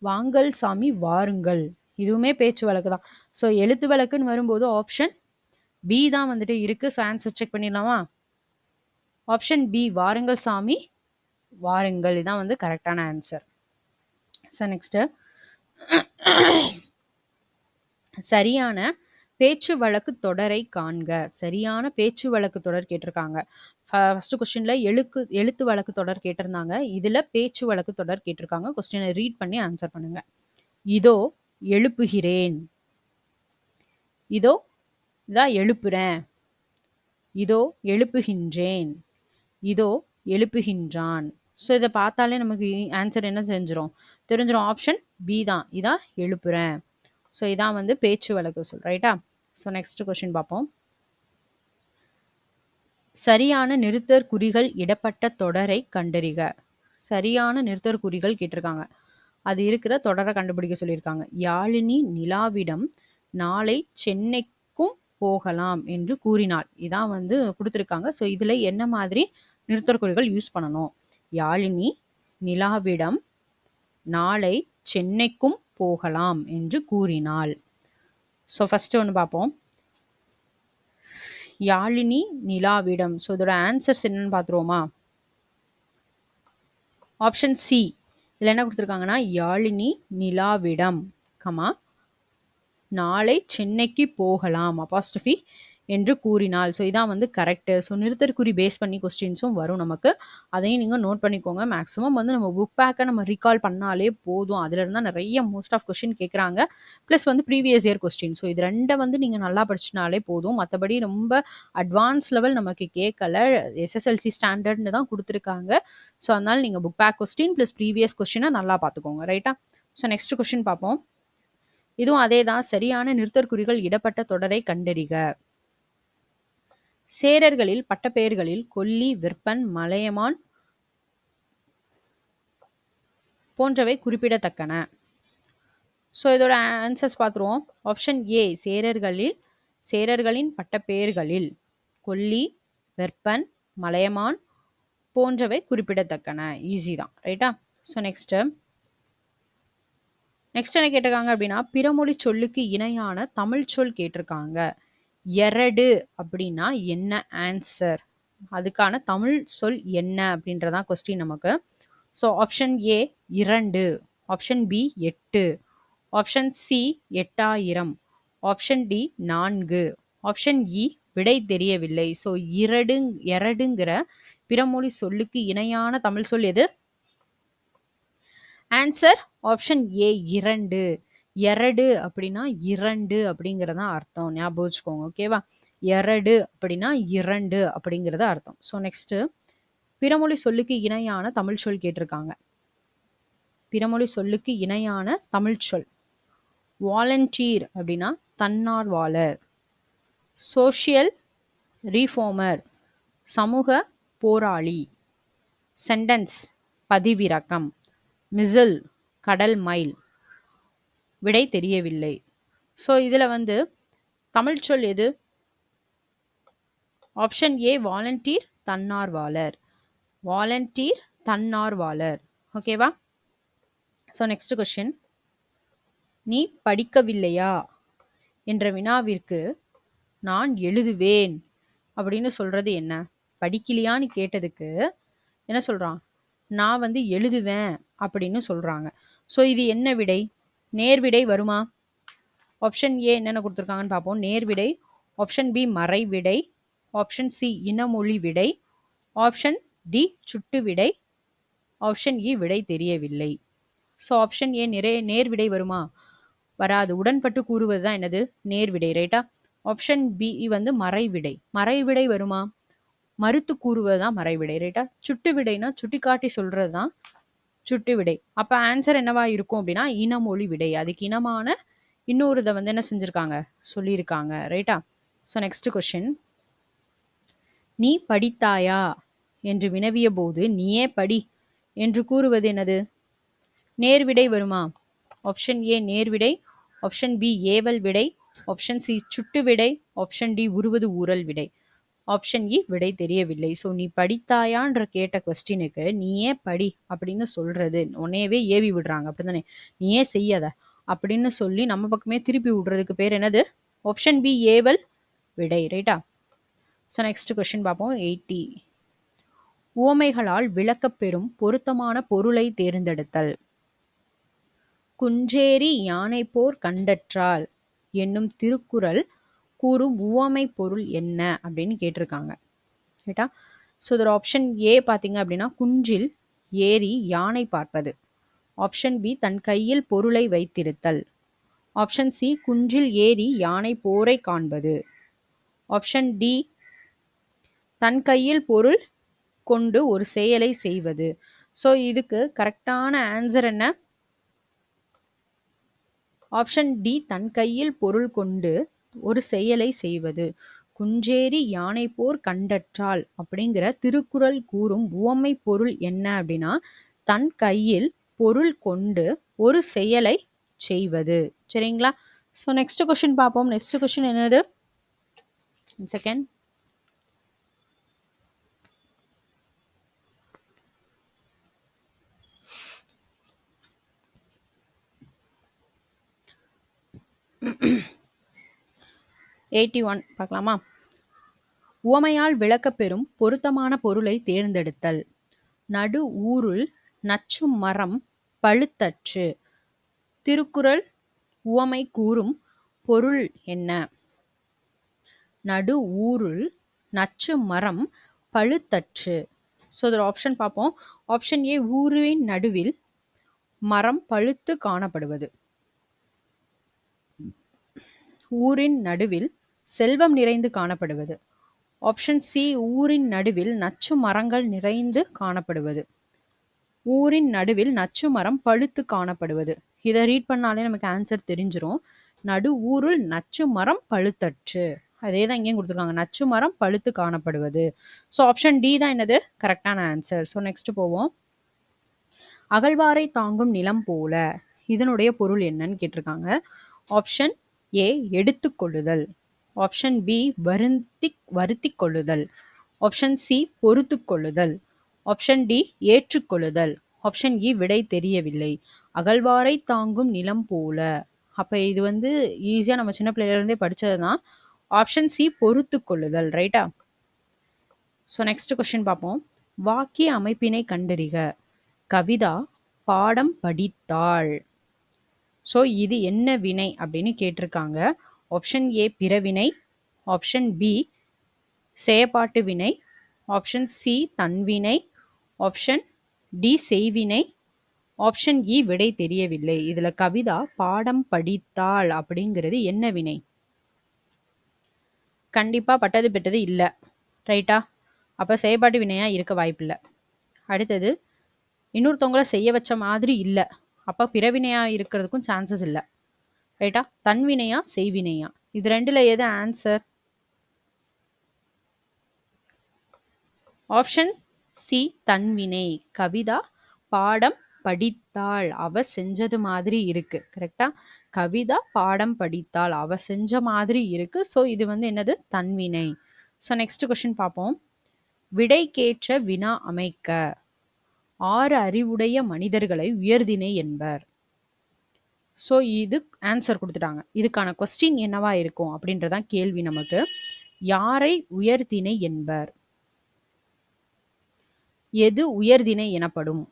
வாங்கல் சாமி வாருங்கள், இதுவுமே பேச்சு வழக்கு தான். ஸோ எழுத்து வழக்குன்னு வரும்போது ஆப்ஷன் பி தான் வந்துட்டு இருக்கு. ஸோ ஆன்சர் செக் பண்ணிடலாமா? ஆப்ஷன் பி வாருங்கள் சாமி வாருங்கள் இதான் வந்து கரெக்டான ஆன்சர். ஸோ நெக்ஸ்ட் சரியான பேச்சு வழக்கு தொடரை காண்க. சரியான பேச்சு வழக்கு தொடர் கேட்டிருக்காங்க. ஃபர்ஸ்ட் கொஸ்டின்ல எழுத்து வழக்கு தொடர் கேட்டிருந்தாங்க. இதுல பேச்சு வழக்கு தொடர் கேட்டிருக்காங்க. கொஸ்டினை ரீட் பண்ணி ஆன்சர் பண்ணுங்க. இதோ எழுப்புகிறேன். இதோ இதான் எழுப்புறேன். இதோ எழுப்புகின்றேன். இதோ எழுப்புகின்றான். ஸோ இதை பார்த்தாலே நமக்கு ஆன்சர் என்ன தெரிஞ்சிடும்? ஆப்ஷன் பி தான். இதான் எழுப்புறேன். ஸோ இதான் வந்து பேச்சு வழக்கு சொல். ரைட்டா? ஸோ நெக்ஸ்ட் கொஸ்டின் பார்ப்போம். சரியான நிறுத்தற் குறிகள் இடப்பட்ட தொடரை கண்டறிக. சரியான நிறுத்தற் குறிகள் கேட்டிருக்காங்க. அது இருக்கிற தொடரை கண்டுபிடிக்க சொல்லியிருக்காங்க. யாழினி நிலாவிடம் நாளை சென்னைக்கும் போகலாம் என்று கூறினாள். இதான் வந்து கொடுத்துருக்காங்க. ஸோ இதுல என்ன மாதிரி நிறுத்தற் குறிகள் யூஸ் பண்ணணும்? யாழினி நிலாவிடம் நாளை சென்னைக்கும் போகலாம் என்று கூறினாள். ஸோ ஃபர்ஸ்ட் ஒன்று பார்ப்போம். யாழினி நிலாவிடம். ஸோ இதோட ஆன்சர்ஸ் என்னன்னு பார்த்துருவோமா? Option C. இதில் என்ன கொடுத்துருக்காங்கன்னா யாழினி நிலாவிடம் கமா நாளை சென்னைக்கு போகலாம் அப்பாஸ்ட்ரஃபி என்று கூறினாள். ஸோ இதான் வந்து கரெக்ட்டு. ஸோ நிறுத்தற்குறி பேஸ் பண்ணி கொஸ்டின்ஸும் வரும் நமக்கு. அதையும் நீங்க நோட் பண்ணிக்கோங்க. மேக்ஸிமம் வந்து நம்ம புக் பேக்க நம்ம ரீகால் பண்ணாலே போதும். அதுல இருந்தா நெறைய மோஸ்ட் ஆஃப் கொஸ்டின் கேட்குறாங்க. ப்ளஸ் வந்து ப்ரீவியஸ் இயர் கொஸ்டின். ஸோ இது 2 வந்து நீங்க நல்லா படிச்சுனாலே போதும். மத்தபடி ரொம்ப அட்வான்ஸ் லெவல் நமக்கு கேட்கல. எஸ்எஸ்எல்சி ஸ்டாண்டர்ட்ன்னு தான் குடுத்துருக்காங்க. ஸோ அதனால நீங்க book back question plus previous கொஸ்டின நல்லா பார்த்துக்கோங்க. ரைட்டா? ஸோ நெக்ஸ்ட் கொஸ்டின் பார்ப்போம். இதுவும் அதேதான். சரியான நிறுத்தற்குறிகள் இடப்பட்ட தொடரை கண்டறிக. சேரர்களில் பட்டப்பெயர்களில் கொல்லி, விற்பன், மலையமான் போன்றவை குறிப்பிடத்தக்கன. ஸோ இதோட ஆன்சர்ஸ் பார்த்துருவோம். ஆப்ஷன் ஏ சேரர்களின் பட்டப்பெயர்களில் கொல்லி, வெற்பன், மலையமான் போன்றவை குறிப்பிடத்தக்கன. ஈஸி தான். ரைட்டா? ஸோ நெக்ஸ்ட் என்ன கேட்டிருக்காங்க அப்படின்னா, பிறமொழி சொல்லுக்கு இணையான தமிழ் சொல் கேட்டிருக்காங்க. எரடு அப்படின்னா என்ன ஆன்சர்? அதுக்கான தமிழ் சொல் என்ன அப்படின்றதான் கொஸ்டின் நமக்கு. So option A 2, option B 8, option C 8000, option D 4, option E விடை தெரியவில்லை. ஸோ எரடுங்கிற பிறமொழி சொல்லுக்கு இணையான தமிழ் சொல் எது? Answer option A 2. எரடு அப்படின்னா 2 அப்படிங்கிறதா அர்த்தம். ஞாபகம் வச்சுக்கோங்க. ஓகேவா? எரடு அப்படின்னா 2 அப்படிங்கிறத அர்த்தம். ஸோ நெக்ஸ்ட் பிறமொழி சொல்லுக்கு இணையான தமிழ் சொல் கேட்டிருக்காங்க. பிறமொழி சொல்லுக்கு இணையான தமிழ் சொல். வாலண்டியர் அப்படின்னா தன்னார்வலர். சோஷியல் ரீஃபார்மர் சமூக போராளி. சென்டென்ஸ் பதிவிறக்கம். மிசில் கடல் மைல். விடை தெரியவில்லை. ஸோ இதில் வந்து தமிழ் சொல் எது? ஆப்ஷன் ஏ வாலண்டியர் தன்னார்வலர். வாலண்டியர் தன்னார்வலர். ஓகேவா? So next question. நீ படிக்கவில்லையா என்ற வினாவிற்கு நான் எழுதுவேன் அப்படின்னு சொல்றது என்ன? படிக்கலையான்னு கேட்டதுக்கு என்ன சொல்றான்? நான் வந்து எழுதுவேன் அப்படின்னு சொல்றாங்க. ஸோ இது என்ன விடை? நேர்விடை வருமா? ஆப்ஷன் ஏ என்னென்ன கொடுத்துருக்காங்கன்னு பார்ப்போம். நேர்விடை. ஆப்ஷன் பி மறைவிடை. ஆப்ஷன் சி இனமொழி விடை. ஆப்ஷன் டி சுட்டு விடை. ஆப்ஷன் இ விடை தெரியவில்லை. ஸோ ஆப்ஷன் ஏ நேர்விடை வருமா? வராது. உடன்பட்டு கூறுவது தான் என்னது? நேர்விடை. ரைட்டா? ஆப்ஷன் பி வந்து மறைவிடை. மறைவிடை வருமா? மறுத்து கூறுவது தான் மறைவிடை. ரைட்டா? சுட்டு விடைனா சுட்டிக்காட்டி சொல்றது தான் சுட்டு விடை. அப்ப ஆன்சர் என்னவா இருக்கும் அப்படின்னா இனமொழி விடை. அதுக்கு இனமான இன்னொரு இதை வந்து என்ன செஞ்சிருக்காங்க? சொல்லியிருக்காங்க. ரைட்டா? So next question. நீ படித்தாயா என்று வினவிய போது நீயே படி என்று கூறுவது என்னது? நேர்விடை வருமா? ஆப்ஷன் ஏ நேர்விடை. ஆப்ஷன் பி ஏவல் விடை. ஆப்ஷன் சி சுட்டு விடை. ஆப்ஷன் டி உருவது ஊரல் விடை. ஆப்ஷன் இ விடை தெரியவில்லை. ஸோ நீ படித்தாயான்ற கேட்ட கொஸ்டினுக்கு நீயே படி அப்படின்னு சொல்றது உன்னையவே ஏவி விடுறாங்க. அப்படித்தானே? நீயே செய்யாத அப்படின்னு சொல்லி நம்ம பக்கமே திருப்பி விடுறதுக்கு பேர் என்னது? ஆப்ஷன் பி ஏவல் விடை. ரைட்டா? ஸோ நெக்ஸ்ட் கொஸ்டின் பார்ப்போம். 80. உவமைகளால் விளக்கப்பெறும் பொருத்தமான பொருளை தேர்ந்தெடுத்தல். குஞ்சேரி யானை போர் கண்டற்றால் என்னும் திருக்குறள் கூறும் உவமை பொருள் என்ன அப்படின்னு கேட்டிருக்காங்க. ரைட்டா? ஸோ இதோட ஆப்ஷன் ஏ பார்த்தீங்க அப்படின்னா குன்றில் ஏறி யானை பார்ப்பது. ஆப்ஷன் பி தன் கையில் பொருளை வைத்திருத்தல். ஆப்ஷன் சி குன்றில் ஏறி யானை போரை காண்பது. ஆப்ஷன் டி தன் கையில் பொருள் கொண்டு ஒரு செயலை செய்வது. ஸோ இதுக்கு கரெக்டான ஆன்சர் என்ன? ஆப்ஷன் டி தன் கையில் பொருள் கொண்டு ஒரு செயலை செய்வது. குஞ்சேரி யானை போர் கண்டற்றால் அப்படிங்கிற திருக்குறள் கூறும் உவமை பொருள் என்ன அப்படின்னா தன் கையில் பொருள் கொண்டு ஒரு செயலை செய்வது. சரிங்களா? ஸோ நெக்ஸ்ட் கொஸ்டின் பார்ப்போம். நெக்ஸ்ட் கொஸ்டின் என்னது? செகண்ட். (81) பார்க்கலாமா? உவமையால் விளக்கப்பெறும் பொருத்தமான பொருளை தேர்ந்தெடுத்தல். நடு ஊருள் நச்சும் மரம் பழுத்தற்று. திருக்குறள் உவமை கூறும் பொருள் என்ன? நடு ஊருள் நச்சு மரம் பழுத்தற்று. ஸோ இதோட ஆப்ஷன் பார்ப்போம். ஆப்ஷன் ஏ ஊரின் நடுவில் மரம் பழுத்து காணப்படுவது. ஊரின் நடுவில் செல்வம் நிறைந்து காணப்படுவது. ஆப்ஷன் சி ஊரின் நடுவில் நச்சு மரங்கள் நிறைந்து காணப்படுவது. ஊரின் நடுவில் நச்சு மரம் பழுத்து காணப்படுவது. இதை ரீட் பண்ணாலே நமக்கு ஆன்சர் தெரிஞ்சிரும். நடு ஊருள் நச்சு மரம் பழுத்தற்று. அதே தான் இங்கேயும் கொடுத்துருக்காங்க. நச்சு மரம் பழுத்து காணப்படுவது. ஸோ ஆப்ஷன் டி தான் என்னது கரெக்டான ஆன்சர். ஸோ நெக்ஸ்ட் போவோம். அகழ்வாரை தாங்கும் நிலம் போல, இதனுடைய பொருள் என்னன்னு கேட்டிருக்காங்க. ஆப்ஷன் ஏ எடுத்துக்கொள்ளுதல். ஆப்ஷன் பி வருத்தி கொள்ளுதல். ஆப்ஷன் சி பொறுத்து கொள்ளுதல். ஆப்ஷன் டி ஏற்றுக்கொள்ளுதல். ஆப்ஷன் இ விடை தெரியவில்லை. அகழ்வாரை தாங்கும் நிலம் போல. அப்ப இது வந்து ஈஸியா நம்ம சின்ன பிள்ளையில இருந்தே படிச்சது தான். ஆப்ஷன் சி பொறுத்து கொள்ளுதல். ரைட்டா? ஸோ நெக்ஸ்ட் கொஸ்டின் பார்ப்போம். வாக்கிய அமைப்பினை கண்டறிக. கவிதா பாடம் படித்தாள். ஸோ இது என்ன வினை அப்படின்னு கேட்டிருக்காங்க. ஆப்ஷன் ஏ பிறவினை. ஆப்ஷன் பி செயப்பாட்டு வினை. ஆப்ஷன் சி தன்வினை. ஆப்ஷன் டி செய்வினை. ஆப்ஷன் இ விடை தெரியவில்லை. இதுல கவிதா பாடம் படித்தாள் அப்படிங்கிறது என்ன வினை? கண்டிப்பா பட்டது பெற்றது இல்ல. ரைட்டா? அப்ப செயற்பாட்டு வினையா இருக்க வாய்ப்பில்லை. அடுத்தது இன்னொருத்தவங்கள செய்ய வச்ச மாதிரி இல்லை. அப்போ பிறவினையா இருக்கிறதுக்கும் சான்சஸ் இல்லை. ரைட்டா? தன்வினையா செய்வினையா? இது ரெண்டுல எது ஆன்சர்? ஆப்ஷன் சி தன்வினை. கவிதா பாடம் படித்தாள், அவ செஞ்சது மாதிரி இருக்கு. கரெக்டா? கவிதா பாடம் படித்தாள், அவ செஞ்ச மாதிரி இருக்கு. ஸோ இது வந்து என்னது தன்வினை. ஸோ நெக்ஸ்ட் கொஸ்டின் பார்ப்போம். விடைக்கேற்ற வினா அமைக்க. 6 அறிவுடைய மனிதர்களை உயர்திணை என்பர். ஸோ இது ஆன்சர் கொடுத்துட்டாங்க. இதுக்கான கொஸ்டின் என்னவா இருக்கும் அப்படின்றதான் கேள்வி நமக்கு. யாரை உயர்திணை என்பர்? எது உயர்திணை எனப்படும்?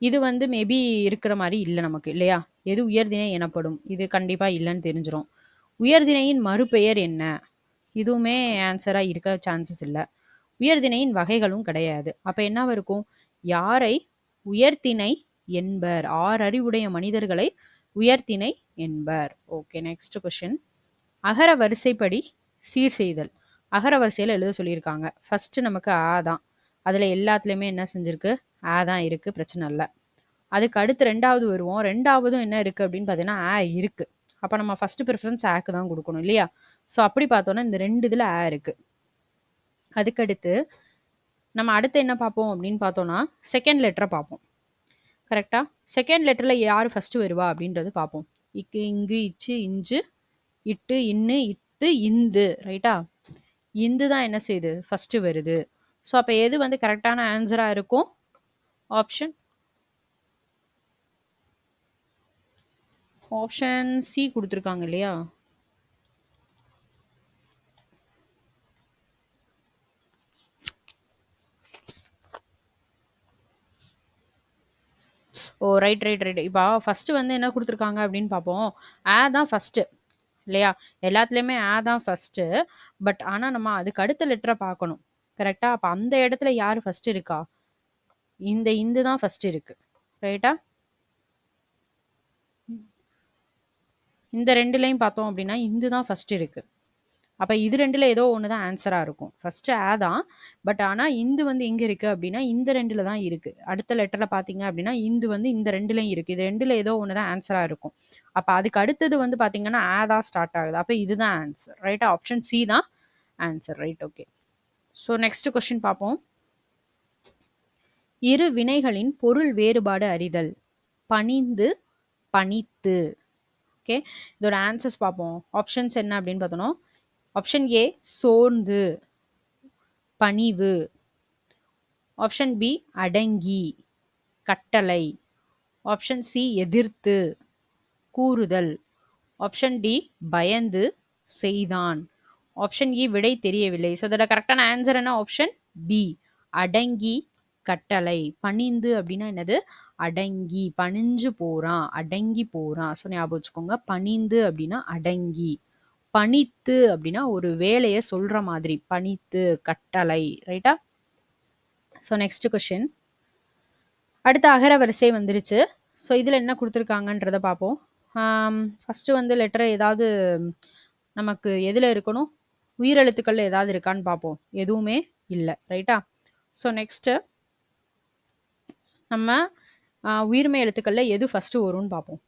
இது வந்து மேபி இருக்கிற மாதிரி இல்லை நமக்கு, இல்லையா? எது உயர்திணை எனப்படும்? இது கண்டிப்பா இல்லைன்னு தெரிஞ்சிடும். உயர்திணையின் மறுபெயர் என்ன? இதுவுமே ஆன்சரா இருக்க சான்சஸ் இல்லை. உயர்திணையின் வகைகளும் கிடையாது. அப்ப என்னவா இருக்கும்? யாரை உயர்திணை என்பர்? 6 அறிவுடைய மனிதர்களை உயர்திணை என்பர். Okay, next question. அகர வரிசைப்படி சீர் செய்தல். அகர வரிசையில் எழுத சொல்லியிருக்காங்க. ஃபர்ஸ்ட் நமக்கு ஆ தான். அதுல எல்லாத்துலயுமே என்ன செஞ்சிருக்கு? ஆ தான் இருக்கு, பிரச்சனை இல்லை. அதுக்கு அடுத்து ரெண்டாவது வருவோம். ரெண்டாவதும் என்ன இருக்கு அப்படின்னு பார்த்தீங்கன்னா ஆ இருக்கு. அப்ப நம்ம ஃபர்ஸ்ட் ப்ரிஃபரன்ஸ் ஆக்கு தான் கொடுக்கணும், இல்லையா? ஸோ அப்படி பார்த்தோன்னா இந்த 2 இதுல ஆ இருக்கு. அதுக்கடுத்து நம்ம அடுத்து என்ன பார்ப்போம் அப்படின்னு பார்த்தோம்னா செகண்ட் லெட்டரை பார்ப்போம். கரெக்டா? செகண்ட் லெட்டர்ல யார் ஃபர்ஸ்ட் வருவா அப்படின்றது பார்ப்போம். இக்கு இங்கு இச்சு இஞ்சு இட்டு இன்னு இத்து இந்து. ரைட்டா? இந்து தான் என்ன செய்யுது? ஃபர்ஸ்ட் வருது. ஸோ அப்போ எது வந்து கரெக்டான ஆன்சரா இருக்கும்? ஆப்ஷன் சி கொடுத்துருக்காங்க, இல்லையா? ஓ ரைட் ரைட் ரைட். இப்போ ஃபர்ஸ்ட் வந்து என்ன கொடுத்துருக்காங்க அப்படின்னு பார்ப்போம். ஆ தான் ஃபர்ஸ்ட், இல்லையா? எல்லாத்துலேயுமே ஆ தான் ஃபர்ஸ்ட். பட் ஆனால் நம்ம அதுக்கு அடுத்த லெட்டரை பார்க்கணும். கரெக்டா? அப்போ அந்த இடத்துல யார் ஃபர்ஸ்ட் இருக்கா? இந்த இந்து தான் ஃபர்ஸ்ட் இருக்கு. ரைட்டா? இந்த ரெண்டுலையும் பார்த்தோம் அப்படின்னா இந்து தான் ஃபர்ஸ்ட் இருக்கு. அப்போ இது ரெண்டுல ஏதோ ஒன்று தான் ஆன்சராக இருக்கும். ஃபர்ஸ்ட் ஆ தான். பட் ஆனால் இந்து வந்து எங்கே இருக்கு அப்படின்னா இந்த ரெண்டுல தான் இருக்கு. அடுத்த லெட்டர்ல பார்த்தீங்க அப்படின்னா இந்து வந்து இந்த ரெண்டுலையும் இருக்கு. இது ரெண்டுல ஏதோ ஒன்று தான் ஆன்சராக இருக்கும். அப்போ அதுக்கு அடுத்தது வந்து பார்த்தீங்கன்னா ஆ தான் ஸ்டார்ட் ஆகுது. அப்போ இதுதான் ஆன்சர். ரைட்டா? ஆப்ஷன் சி தான் answer. Right, okay. So next question பார்ப்போம். இரு வினைகளின் பொருள் வேறுபாடு அறிதல். பணிந்து பணித்து. ஓகே, இதோட ஆன்சர்ஸ் பார்ப்போம். ஆப்ஷன்ஸ் என்ன அப்படின்னு பார்த்தோம். ஆப்ஷன் ஏ சோர்ந்து பணிவு. ஆப்ஷன் பி அடங்கி கட்டளை. ஆப்ஷன் சி எதிர்த்து கூறுதல். ஆப்ஷன் டி பயந்து செய்தான். ஆப்ஷன் இ விடை தெரியவில்லை. ஸோ இதோட கரெக்டான ஆன்சர் என்ன? ஆப்ஷன் பி அடங்கி கட்டளை. பணிந்து அப்படின்னா என்னது? அடங்கி, பணிஞ்சு போறான், அடங்கி போறான். ஸோ ஞாபகம் வச்சுக்கோங்க. பணிந்து அப்படின்னா அடங்கி. பணித்து அப்படின்னா ஒரு வேலைய சொல்ற மாதிரி. பணித்து, கட்டளை. ரைட்டா? So next question. அடுத்த அகர வரிசை வந்துருச்சு. ஸோ இதில என்ன குடுத்துருக்காங்கன்றத பார்ப்போம். ஃபர்ஸ்ட்டு வந்து லெட்டர் ஏதாவது நமக்கு எதுல இருக்கணும்? உயிரெழுத்துக்கள்ல ஏதாவது இருக்கான்னு பார்ப்போம். எதுவுமே இல்ல. ரைட்டா? ஸோ நெக்ஸ்ட்டு நம்ம உயிர்மெய் எழுத்துக்கள்ல எது ஃபர்ஸ்ட்டு வரும்னு பார்ப்போம்.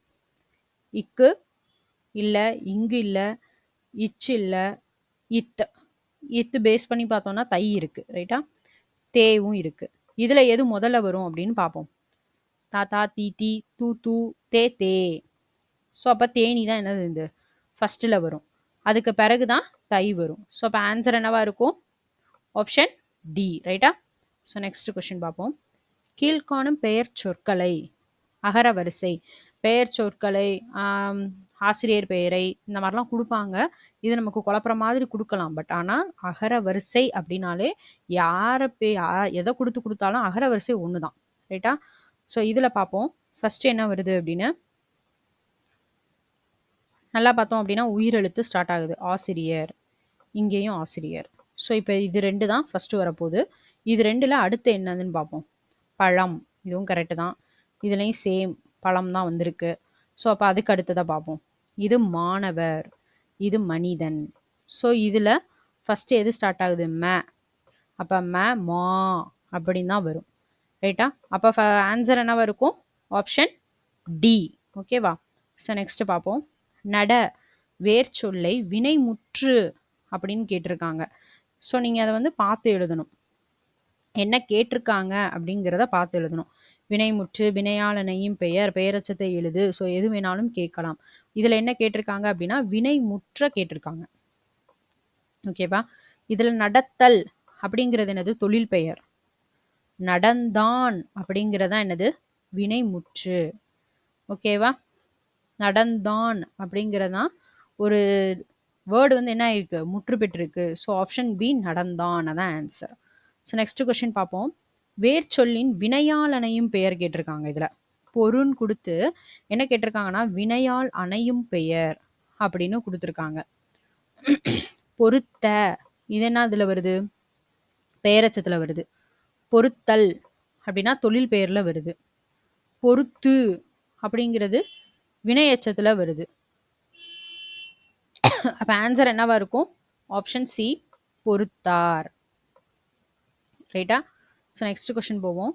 இக்கு இல்ல, இங்கு இல்ல, இச் இல்ல, இத். இத்து பேஸ் பண்ணி பார்த்தோம்னா தை இருக்கு. ரைட்டா? தேவும் இருக்கு. இதுல எது முதல்ல வரும் அப்படின்னு பார்ப்போம். தாத்தா, தீ, தூ, தே. ஸோ அப்ப தேனி தான் என்னது இது? ஃபர்ஸ்ட்ல வரும். அதுக்கு பிறகு தான் தை வரும். ஸோ அப்ப ஆன்சர் என்னவா இருக்கும்? Option D. ரைட்டா? ஸோ நெக்ஸ்ட் கொஸ்டின் பார்ப்போம். கீழ்காணும் பெயர் சொற்களை அகர வரிசை. பெயர் சொற்களை, ஆசிரியர் பெயரை இந்த மாதிரிலாம் குடுப்பாங்க. இது நமக்கு குழப்புற மாதிரி குடுக்கலாம். பட் ஆனா அகர வரிசை அப்படின்னாலே எத குடுத்தாலும் அகர வரிசை ஒண்ணு தான். ரைட்டா? ஸோ இதுல பார்ப்போம். ஃபர்ஸ்ட் என்ன வருது அப்படின்னு நல்லா பார்த்தோம் அப்படின்னா உயிரெழுத்து ஸ்டார்ட் ஆகுது. ஆசிரியர். இங்கேயும் ஆசிரியர். ஸோ இப்போ இது 2 தான் ஃபர்ஸ்ட் வரப்போகுது. இது 2ல அடுத்து என்னதுன்னு பார்ப்போம். பழம். இதுவும் கரெக்டு தான். இதுலயும் சேம் பழம் தான் வந்திருக்கு. ஸோ அப்போ அதுக்கு அடுத்ததை பார்ப்போம். இது மாணவர். இது மனிதன். ஸோ இதில் ஃபர்ஸ்ட் எது ஸ்டார்ட் ஆகுது? அப்போ மா அப்படின்னு தான் வரும். ரைட்டா? அப்போ ஆன்சர் என்னவா இருக்கும்? Option D. ஓகேவா? ஸோ நெக்ஸ்ட் பார்ப்போம். நட வேர் சொல்லை வினைமுற்று அப்படின்னு கேட்டிருக்காங்க. ஸோ நீங்கள் அதை வந்து பார்த்து எழுதணும். என்ன கேட்டிருக்காங்க அப்படிங்கிறத பார்த்து எழுதணும். வினைமுற்று, வினையாளனையும் பெயர், பெயரச்சத்தை எழுது. ஸோ எது வேணாலும் கேட்கலாம். இதில் என்ன கேட்டிருக்காங்க அப்படின்னா வினைமுற்ற கேட்டிருக்காங்க. ஓகேவா? இதில் நடத்தல் அப்படிங்கிறது என்னது? தொழில் பெயர். நடந்தான் அப்படிங்கிறதா என்னது? வினைமுற்று. ஓகேவா? நடந்தான் அப்படிங்கிறதான் ஒரு வேர்டு வந்து என்ன ஆயிருக்கு? முற்று பெற்றிருக்கு. ஸோ ஆப்ஷன் பி நடந்தான் அதான் ஆன்சர். ஸோ நெக்ஸ்ட் கொஸ்டின் பார்ப்போம். வேர் சொல்லின் வினையால் அணையும் பெயர் கேட்டிருக்காங்க. இதில் பொருள் கொடுத்து என்ன கேட்டிருக்காங்கன்னா வினையால் அணையும் பெயர் அப்படின்னு கொடுத்துருக்காங்க. பொருத்த இது என்ன இதில் வருது? பெயரச்சத்தில் வருது. பொருத்தல் அப்படின்னா தொழில் பெயர்ல வருது. பொருத்து அப்படிங்கிறது வினையச்சத்தில் வருது. அப்போ ஆன்சர் என்னவா இருக்கும்? ஆப்ஷன் சி பொருத்தார். ரைட்டா? ஸோ நெக்ஸ்ட் கொஸ்டின் போவோம்.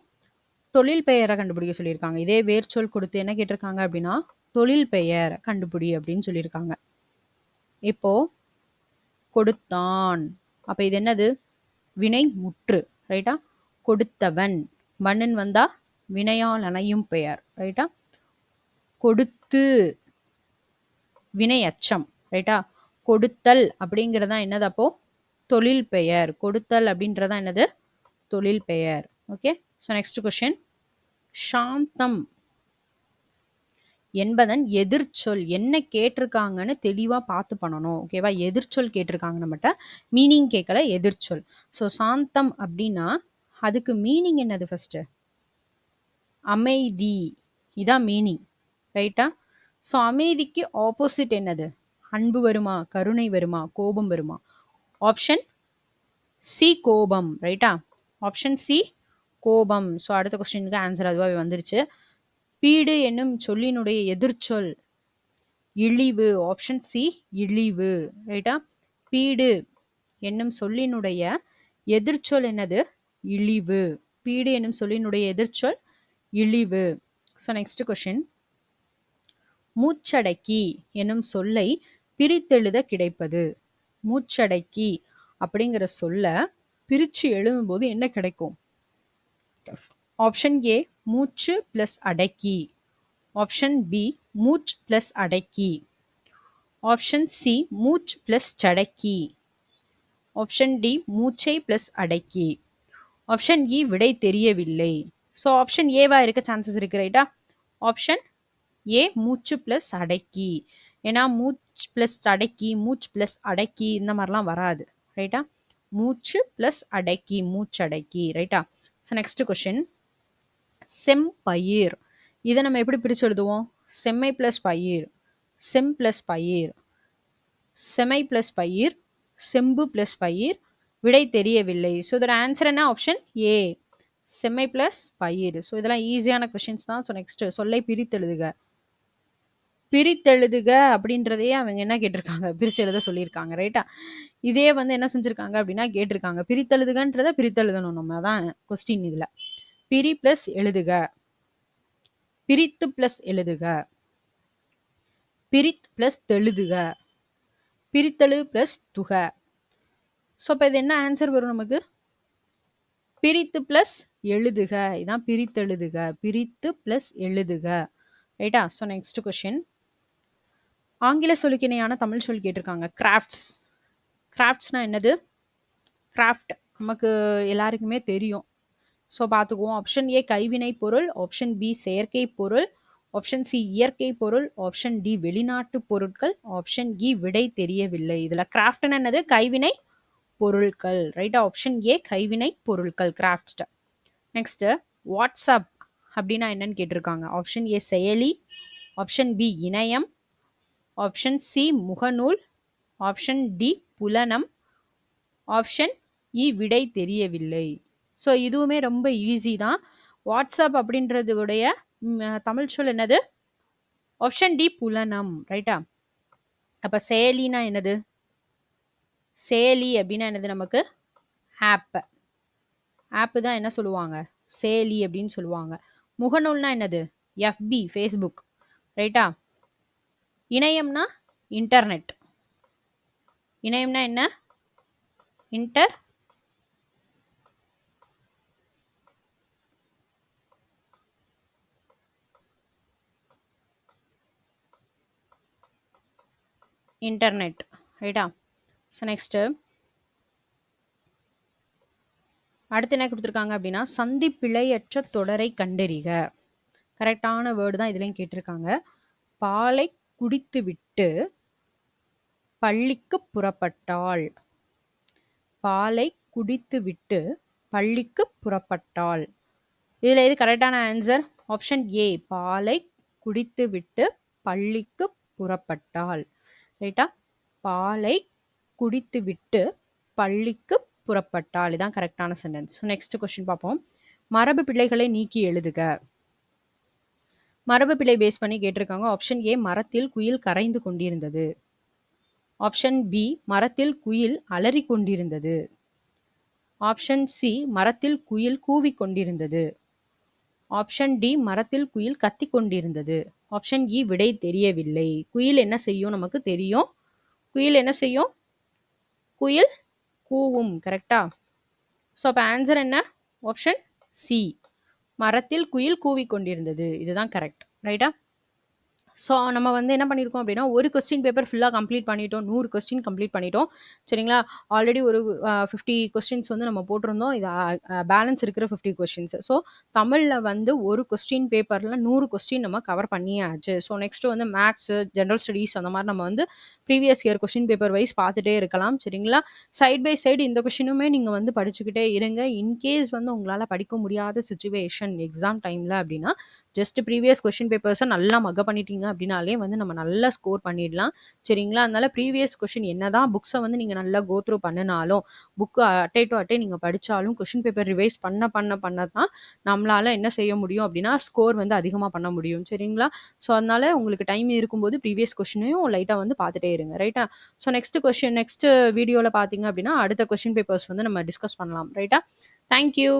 தொழில் பெயரை கண்டுபிடிக்க சொல்லியிருக்காங்க. இதே வேர்ச்சொல் கொடுத்து என்ன கேட்டிருக்காங்க அப்படின்னா தொழில் பெயர் கண்டுபிடி அப்படின்னு சொல்லியிருக்காங்க. இப்போ கொடுத்தான். அப்ப இது என்னது? வினை முற்று. ரைட்டா? கொடுத்தவன். மன்னன் வந்தா வினையால் அணையும் பெயர். ரைட்டா? கொடுத்து வினை அச்சம். ரைட்டா? கொடுத்தல் அப்படிங்கிறதா என்னது? அப்போ தொழில் பெயர். கொடுத்தல் அப்படின்றதா என்னது? தொழில் பெயர். ஓகே? So next question. சாந்தம் என்பதன் எதிர்ச்சொல் என்ன கேட்டிருக்காங்கன்னு தெளிவா பார்த்து பண்ணணும். ஓகேவா? எதிர்ச்சொல் கேட்டிருக்காங்க நம்மகிட்ட. மீனிங் கேட்கல, எதிர்ச்சொல். ஸோ சாந்தம் அப்படின்னா அதுக்கு மீனிங் என்னது? ஃபர்ஸ்ட் அமைதி. இதான் மீனிங். ரைட்டா? ஸோ அமைதிக்கு ஆப்போசிட் என்னது? அன்பு வருமா? கருணை வருமா? கோபம் வருமா? ஆப்ஷன் சி கோபம். ரைட்டா? ஆப்ஷன் சி கோபம். ஸோ அடுத்த கொஸ்டினுக்கு ஆன்சர் அதுவாகவே வந்துருச்சு. பீடு என்னும் சொல்லினுடைய எதிர்ச்சொல் இழிவு. ஆப்ஷன் சி இழிவு. ரைட்டா? பீடு என்னும் சொல்லினுடைய எதிர்ச்சொல் என்னது? இழிவு. பீடு என்னும் சொல்லினுடைய எதிர்ச்சொல் இழிவு. So next question. மூச்சடக்கி என்னும் சொல்லை பிரித்தெழுத கிடைப்பது. மூச்சடக்கி அப்படிங்கிற சொல்ல பிரிச்சு எழுதும்போது என்ன கிடைக்கும்? ஆப்ஷன் ஏ மூச்சு பிளஸ் அடக்கி. ஆப்ஷன் பி மூச் பிளஸ் அடக்கி. ஆப்ஷன் சி மூச் பிளஸ் சடக்கி. ஆப்ஷன் டி மூச்சை பிளஸ் அடக்கி. ஆப்ஷன் இ விடை தெரியவில்லை. ஸோ ஆப்ஷன் ஏவா இருக்க சான்சஸ் இருக்கு. ரைட்டா? ஆப்ஷன் ஏ மூச்சு பிளஸ் அடக்கி. ஏன்னா மூச் பிளஸ் அடக்கி, மூச் பிளஸ் அடக்கி இந்த மாதிரிலாம் வராது. ரைட்டா? மூச்சு பிளஸ் அடக்கி, மூச்சடக்கி. ரைட்டா? So next question. செம்பயிர். இதை நம்ம எப்படி பிரிச்சு எழுதுவோம்? செம்மை பிளஸ் பயிர், செம் பிளஸ் பயிர். செமை ப்ளஸ் பயிர், செம்பு ப்ளஸ் பயிர், விடை தெரியவில்லை. ஸோ இதோட ஆன்சர் என்ன? ஆப்ஷன் ஏ, செம்மை ப்ளஸ் பயிர். ஸோ இதெல்லாம் ஈஸியான கொஷின்ஸ் தான். ஸோ நெக்ஸ்ட் சொல்லை பிரித்தெழுதுக. பிரித்தெழுதுக அப்படின்றதையே அவங்க என்ன கேட்டிருக்காங்க? பிரிச்சு எழுத சொல்லியிருக்காங்க. ரைட்டா? இதே வந்து என்ன செஞ்சிருக்காங்க அப்படின்னா கேட்டிருக்காங்க. பிரித்தெழுதுகன்றத பிரித்தெழுதணும். நம்ம தான் கொஸ்டின் இதுல. பிரி பிளஸ் எழுதுக, பிரித்து பிளஸ் எழுதுக, பிரித் பிளஸ் தெழுதுக, பிரித்தெழு பிளஸ் துக. ஸோ இப்போ இது என்ன ஆன்சர் வரும் நமக்கு? பிரித்து பிளஸ் எழுதுக. இதான் பிரித்தெழுதுக. பிரித்து பிளஸ் எழுதுக. ரைட்டா? So next question. ஆங்கில சொல்லுக்கு இணையான தமிழ் சொல் கேட்டிருக்காங்க. கிராஃப்ட்ஸ். கிராஃப்ட்ஸ்னா என்னது? கிராஃப்ட் நமக்கு எல்லாருக்குமே தெரியும். ஸோ பார்த்துக்குவோம். ஆப்ஷன் ஏ கைவினை பொருள், ஆப்ஷன் பி செயற்கை பொருள், ஆப்ஷன் சி இயற்கை பொருள், ஆப்ஷன் டி வெளிநாட்டு பொருட்கள், ஆப்ஷன் இ விடை தெரியவில்லை. இதுல கிராஃப்ட்னா என்னது? கைவினை பொருட்கள். ரைட்டா? ஆப்ஷன் ஏ கைவினை பொருட்கள், கிராஃப்ட். நெக்ஸ்ட் வாட்ஸ்அப் அப்படின்னா என்னன்னு கேட்டிருக்காங்க. ஆப்ஷன் ஏ செயலி, ஆப்ஷன் பி இணையம், ஆப்ஷன் சி முகநூல், ஆப்ஷன் டி புலனம், ஆப்ஷன் இ விடை தெரியவில்லை. ஸோ இதுவுமே ரொம்ப ஈஸி தான். வாட்ஸ்அப் அப்படின்றது உடைய தமிழ் சொல் என்னது? ஆப்ஷன் டி புலனம். ரைட்டா? அப்ப செயலினா என்னது? செயலி அப்படின்னா என்னது? நமக்கு ஆப். ஆப் தான் என்ன சொல்லுவாங்க? செயலி அப்படின்னு சொல்லுவாங்க. முகநூல்னா என்னது? எஃபி, ஃபேஸ்புக். ரைட்டா? இணையம்னா இன்டர்நெட். இணையம்னா என்ன? இன்டர்நெட். ரைட்டா? ஸோ நெக்ஸ்ட் அடுத்து என்ன கொடுத்துருக்காங்க அப்படின்னா சந்தி பிழையற்ற தொடரை கண்டறிக. கரெக்டான வேர்டு தான் இதுலயும் கேட்டிருக்காங்க. பாலை குடித்து விட்டு பள்ளிக்கு புறப்பட்டாள். பாலை குடித்து விட்டு பள்ளிக்கு புறப்பட்டாள். இதுல எது கரெக்டான ஆன்சர்? ஆப்ஷன் ஏ பாலை குடித்து விட்டு பள்ளிக்கு புறப்பட்டாள். ரைட்டா? பாலை குடித்து விட்டு பள்ளிக்கு புறப்பட்டாள். இதான் கரெக்டான சென்டென்ஸ். நெக்ஸ்ட் கொஸ்டின் பார்ப்போம். மரபு பிழைகளை நீக்கி எழுதுக. மரபு பிழை பேஸ் பண்ணி கேட்டிருக்காங்க. ஆப்ஷன் ஏ மரத்தில் குயில் கரைந்து கொண்டிருந்தது, ஆப்ஷன் பி மரத்தில் குயில் அலறி கொண்டிருந்தது, ஆப்ஷன் சி மரத்தில் குயில் கூவி கொண்டிருந்தது, ஆப்ஷன் டி மரத்தில் குயில் கத்தி கொண்டிருந்தது, ஆப்ஷன் இ விடை தெரியவில்லை. குயில் என்ன செய்யும்? நமக்கு தெரியும். குயில் என்ன செய்யும்? குயில் கூவும். கரெக்டா? ஸோ அப்போ ஆன்சர் என்ன? ஆப்ஷன் சி மரத்தில் குயில் கூவி கொண்டிருந்தது. இதுதான் கரெக்ட். ரைட்டா? ஸோ நம்ம வந்து என்ன பண்ணியிருக்கோம் அப்படின்னா ஒரு கொஸ்டின் பேப்பர் ஃபுல்லாக கம்ப்ளீட் பண்ணிட்டோம். 100 கொஸ்டின் கம்ப்ளீட் பண்ணிட்டோம். சரிங்களா? ஆல்ரெடி ஒரு 50 கொஸ்டின்ஸ் வந்து நம்ம போட்டிருந்தோம். இது பேலன்ஸ் இருக்கிற 50 கொஸ்டின்ஸ். ஸோ தமிழில் வந்து ஒரு கொஸ்டின் பேப்பரில் 100 கொஸ்டின் நம்ம கவர் பண்ணியாச்சு. ஸோ நெக்ஸ்ட் வந்து மேக்ஸு, ஜென்ரல் ஸ்டடீஸ் அந்த மாதிரி நம்ம வந்து previous year question paper wise பார்த்துட்டே இருக்கலாம். சரிங்களா? சைட் பை சைடு இந்த கொஸ்டினுமே நீங்கள் வந்து படிச்சுக்கிட்டே இருங்க. இன்கேஸ் வந்து உங்களால் படிக்க முடியாத சுச்சுவேஷன் எக்ஸாம் டைமில் அப்படின்னா ஜஸ்ட் ப்ரீவியஸ் கொஸ்டின் பேப்பர்ஸை நல்லா மக பண்ணிட்டீங்க அப்படின்னாலே வந்து நம்ம நல்லா ஸ்கோர் பண்ணிடலாம். சரிங்களா? அதனால ப்ரீவியஸ் கொஸ்டின் என்னதான் புக்ஸை வந்து நீங்கள் நல்லா கோ த்ரூ பண்ணினாலும் புக்கு அட்டை டு அட்டை நீங்கள் படித்தாலும் கொஸ்டின் பேப்பர் ரிவைஸ் பண்ண தான் நம்மளால் என்ன செய்ய முடியும் அப்படின்னா ஸ்கோர் வந்து அதிகமாக பண்ண முடியும். சரிங்களா? ஸோ அதனால உங்களுக்கு டைம் இருக்கும்போது ப்ரீவியஸ் கொஸ்டினையும் லைட்டாக வந்து பார்த்துட்டே இருங்க. ரைட்டா? ஸோ நெக்ஸ்ட் வீடியோவில் பார்த்தீங்க அப்படின்னா அடுத்த கொஸ்டின் பேப்பர்ஸ் வந்து நம்ம டிஸ்கஸ் பண்ணலாம். ரைட்டா? தேங்க்யூ.